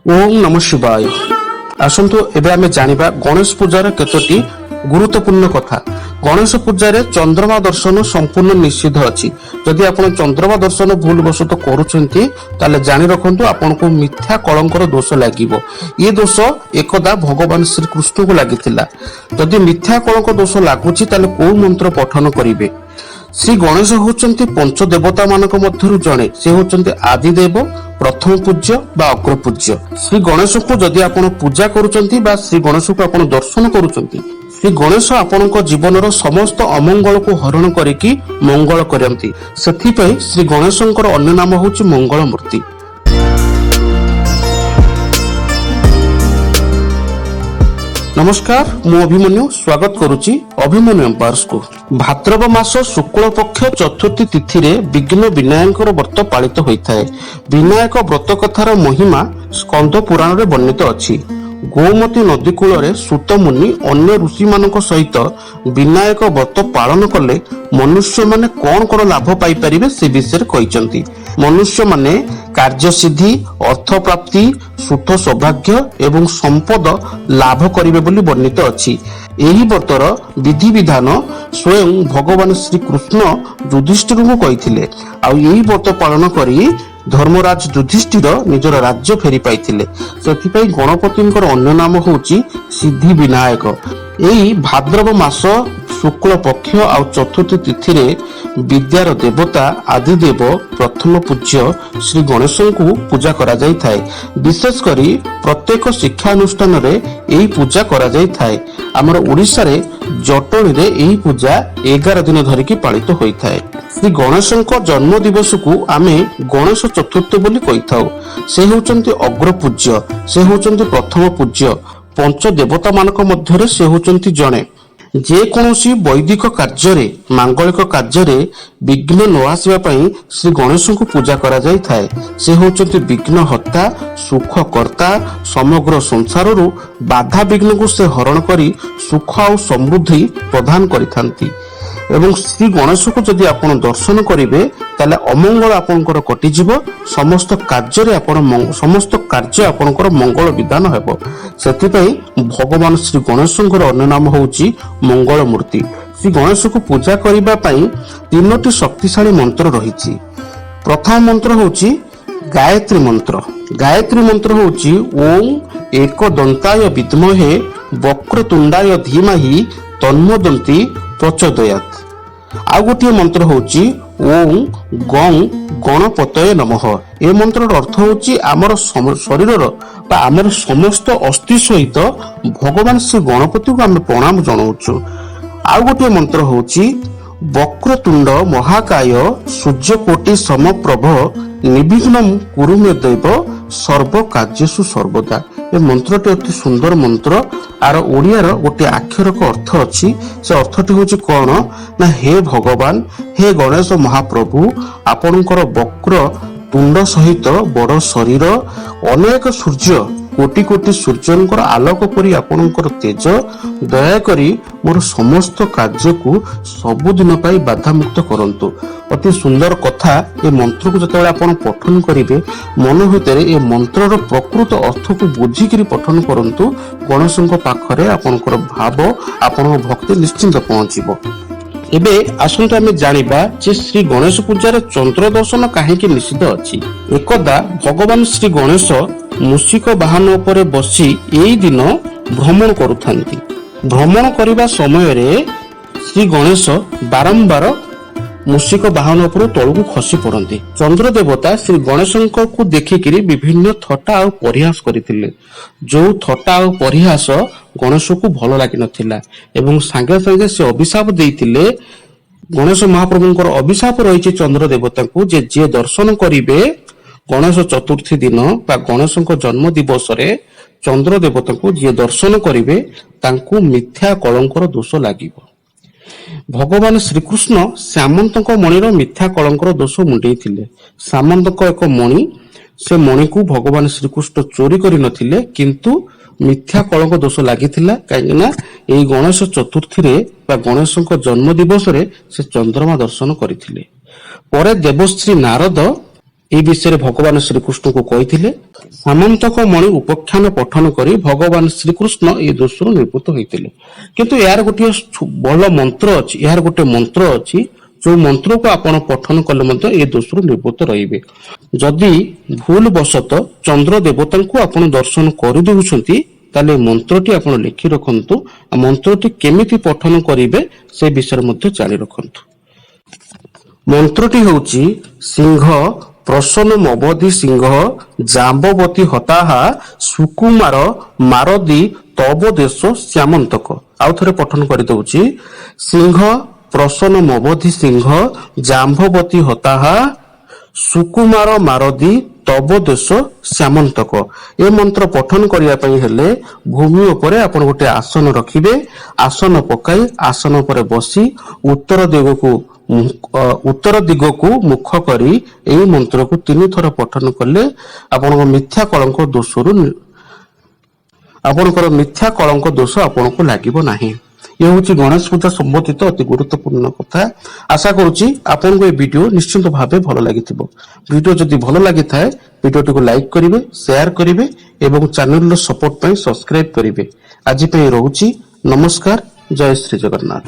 ओम नमः शिवाय। आसंतु एबे आमे जानिबा गणेश पूजार केतोटी गुरुत्वपूर्ण कथा। गणेश पूजार चंद्रमा दर्शन संपूर्ण निषिद्ध अछि। जदि आपण चंद्रमा दर्शन भूलवशत करूछंती ताले जानि रखंतु आपनको मिथ्या कलंकर दोष लागिबो। ये दोष एकदा भगवान श्री कृष्ण को लागिथिला। जदि मिथ्या कलंक दोष लागुछि ताले को मंत्र पठन करिवे। श्री गणेश होचंती पंच देवता मानक मध्यरु जणे। से होचंती आदिदेव, प्रथम पूज्य बा अग्र पूज्य। श्री गणेश को जदि आपण पूजा करूचंती बा श्री गणेश को आपण दर्शन करूचंती, श्री गणेश आपणक जीवनर समस्त अमंगल को हरण करिकी मंगल करंती। सेथिपई श्री गणेशंकर अन्य नाम होची मंगल मूर्ति। नमस्कार, मु अभिमन्यु स्वागत करुची अभिमन्यु एम्पायर्स को। भाद्रव मास शुक्ल पक्ष चतुर्थी तिथि रे विघ्न विनायकर व्रत पालित होइथाय। विनायक व्रत कथार महिमा स्कंद पुराण रे वर्णित अछि। गोमती नदी कूल रे सूत मुनि अन्य ऋषि मानक सहित विनायक व्रत पालन कले मनुष्य माने कोन कोन लाभ पाई परिबे से विषय कहिसंती। मनुष्य माने कार्य सिद्धि, अर्थ प्राप्ति, सुख सौभाग्य एवं संपद लाभ करिवे बोली वर्णित अछि। एही व्रतर विधि विधान स्वयं भगवान श्री कृष्ण युधिष्ठिर को कहिथिले। आ एही व्रत पालन करी धर्मराज युधिष्ठिर निजर राज्य फेरी पाइथिले। सेथिपई गणपतिंकर अन्य नाम होची सिद्धि विनायक। एही भाद्रव मास शुक्ल पक्ष आ चतुर्थी तिथि रे विद्यार देवता आदिदेव प्रथम पूज्य श्री गणेश को पूजा करा जाय थाए। विशेष करी प्रत्येक शिक्षानुष्ठान रे एही पूजा करा जाय थाए। हमर ओडिसा रे जटणी रे एही पूजा 11 दिन धरिकी पालित होई थाए। श्री गणेशଙ୍କ जन्म दिवस को आमे गणेश चतुर्थी बोली कहिथाउ। से होचंती अग्र पूज्य, से होचंती प्रथम पूज्य। पंच देवता मानक मध्यरे से होचंती जणे। जे कोनोसी वैदिक कार्य मांगलिक कार्य विघ्न न आसिबा पई श्री गणेश को पूजा करा जाय थाए। से होचंती विघ्न हत्ता, सुख कर्ता, समग्र संसार रु बाधा विघ्न को से हरण करी सुख और समृद्धि प्रदान करिथांती। एवं श्री गणेश को जदि आपण दर्शन करिवे ताले अमंगल आपनकर कटि जीव। समस्त कार्य आपनकर मंगल विधान हेबो। सेथिपई भगवान श्री गणेशंकर अन्य नाम होची मंगल मूर्ति। श्री गणेश को पूजा करिबा पई तीनोटी शक्तिशाली मंत्र रहिछि। प्रथम मंत्र होची गायत्री मंत्र। गायत्री मंत्र होची ओम एकदंताय विद्महे वक्रतुंडाय धीमहि तन्मोदन्ति प्रचोदयात्। आ गोटे मंत्र होची ओम गं गणपतये नमः। ए मंत्रर अर्थ होची आमर शरीरर बा आमर समस्त अस्थि सहित भगवान श्री गणपति को आमे प्रणाम जणाउछु। आ गोटे मंत्र होची वक्रतुंड महाकाय सूर्यकोटि समप्रभ निर्विघ्नं कुरु मे देव सर्व कार्येषु सर्वदा। ए मंत्रटी अति सुंदर मंत्र। आर ओडियार गोटे अक्षर को अर्थ अछि। से अर्थटी होछि कोन ना हे भगवान, हे गणेश महाप्रभु, आपनकर वक्र तुंड सहित बड़ शरीर, अनेक सूर्य, कोटि कोटि सूर्यंकर आलोक परि आपनकर तेज, दया करी मोर समस्त कार्य को सबुदिन पाई बाधा मुक्त करंतु। अति सुंदर कथा। ए मंत्र को जतबेले आपण पठन करिवे मन भितरे ए मंत्रर प्रकृत अर्थ को बुझिकरी पठन करंतु। गणेशଙ୍କ पाखरे आपनकर भाव आपन भक्ति निश्चिंत पहुंचीबो। एबे आसंतु आमे जानिबा जे श्री गणेश पूजार चंद्र दर्शन काहेकि निषिद्ध अछि। एकदा भगवान श्री गणेश मूषिक वाहन उपरे बसी एई दिन भ्रमण करुथांती। भ्रमण करिबा समय रे श्री गणेश बारंबार मूषिक वाहन उपरु तळକୁ खसी पड़ती। चंद्र देवता श्री गणेशଙ୍କ को देखिकिरी विभिन्न थट्टा और परिहास करथिले। जो थट्टा और परिहास गणेश को भल लागि नथिला एवं संगे संगे से अभिशाप देइथिले। गणेश महाप्रभुଙ୍କର अभिशाप रहिछि चंद्र देवता को जे दर्शन करिवे गणेश चतुर्थी दिन बा गणेशଙ୍କ जन्म दिवस रे चंद्र देवता को जे दर्शन करिवे तांकु मिथ्या कलंकर दोष लागिबो। भगवान श्रीकृष्ण सामंतଙ୍କ मणिर मिथ्या कलंकर दोष मुंडेइथिले। सामंतଙ୍କ एक मणि, से मणि को भगवान श्रीकृष्ण चोरी करि नथिले, किंतु मिथ्या कलंक दोष लागिथिला। काहेना एई गणेश चतुर्थी रे बा गणेशଙ୍କ जन्म दिवस रे से चंद्रमा दर्शन करिथिले। परे देवश्री नारद এই ବିଷୟରେ ଭଗବାନ ଶ୍ରୀକୃଷ୍ଣଙ୍କୁ କହିଥିଲେ। ସାମନ୍ତକ ମଣି ଉପାଖ୍ୟାନ ପଠନ କରି ଭଗବାନ ଶ୍ରୀକୃଷ୍ଣ এই ଦୋଷରୁ ନିବୃତ୍ତ ହୋଇଥିଲେ। କିନ୍ତୁ ଏହାର ଗୋଟିଏ ଭଲ ମନ୍ତ୍ର ଅଛି, ଏହାର ଗୋଟେ ମନ୍ତ୍ର ଅଛି ଯୋଉ ମନ୍ତ୍ରକୁ ଆପଣ ପଠନ କଲେ ମଧ୍ୟ ଏ ଦୋଷରୁ ନିବୃତ୍ତ ରହିବେ। ଯଦି ଭୁଲ ବଶତଃ ଚନ୍ଦ୍ର ଦେବତାଙ୍କୁ ଆପଣ ଦର୍ଶନ କରିଦେଉଛନ୍ତି ତାହେଲେ ମନ୍ତ୍ରଟି ଆପଣ ଲେଖି ରଖନ୍ତୁ। ମନ୍ତ୍ରଟି କେମିତି ପଠନ କରିବେ ସେ ବିଷୟରେ ମଧ୍ୟ ଜାଣି ରଖନ୍ତୁ। ମନ୍ତ୍ରଟି ହେଉଛି ସିଂହ ପ୍ରସନ୍ନ ମବଧି ସିଂହ ଜାମ୍ବବତୀ ହତାହା ସୁକୁମାର ମାରଦୀ ତବ ଦେଶ ଶ୍ୟାମନ୍ତକ। ଆଉ ଥରେ ପଠନ କରିଦେଉଛି, ସିଂହ ପ୍ରସନ୍ନ ମବଧି ସିଂହ ଜାମ୍ବବତୀ ହତାହା ସୁକୁମାର ମାରଦୀ ତବ ଦେଶ ଶ୍ୟାମନ୍ତକ। ଏ ମନ୍ତ୍ର ପଠନ କରିବା ପାଇଁ ହେଲେ ଭୂମି ଉପରେ ଆପଣ ଗୋଟେ ଆସନ ରଖିବେ। ଆସନ ପକାଇ ଆସନ ଉପରେ ବସି ଉତ୍ତର ଦିଗକୁ ମୁଖ କରି ଏହି ମନ୍ତ୍ରକୁ 3 ଥର ପଠନ କଲେ ଆପଣଙ୍କର ମିଥ୍ୟା କଳଙ୍କ ଦୋଷ ଆପଣଙ୍କୁ ଲାଗିବ ନାହିଁ। ଏ ହେଉଛି ଗଣେଶ ପୂଜା ସମ୍ବନ୍ଧିତ ଅତି ଗୁରୁତ୍ୱପୂର୍ଣ୍ଣ କଥା। ଆଶା କରୁଛି ଆପଣଙ୍କୁ এই ଭିଡିଓ ନିଶ୍ଚିତ ଭାବେ ଭଲ ଲାଗିଥିବ। ଭିଡିଓ ଯଦି ଭଲ ଲାଗିଥାଏ ଭିଡିଓଟିକୁ ଲାଇକ୍ କରିବେ, ସେୟାର କରିବେ ଏବଂ ଚ୍ୟାନେଲର ସପୋର୍ଟ ପାଇଁ ସବସ୍କ୍ରାଇବ କରିବେ। ଆଜି ପାଇଁ ରହୁଛି, ନମସ୍କାର, ଜୟ ଶ୍ରୀ ଜଗନ୍ନାଥ।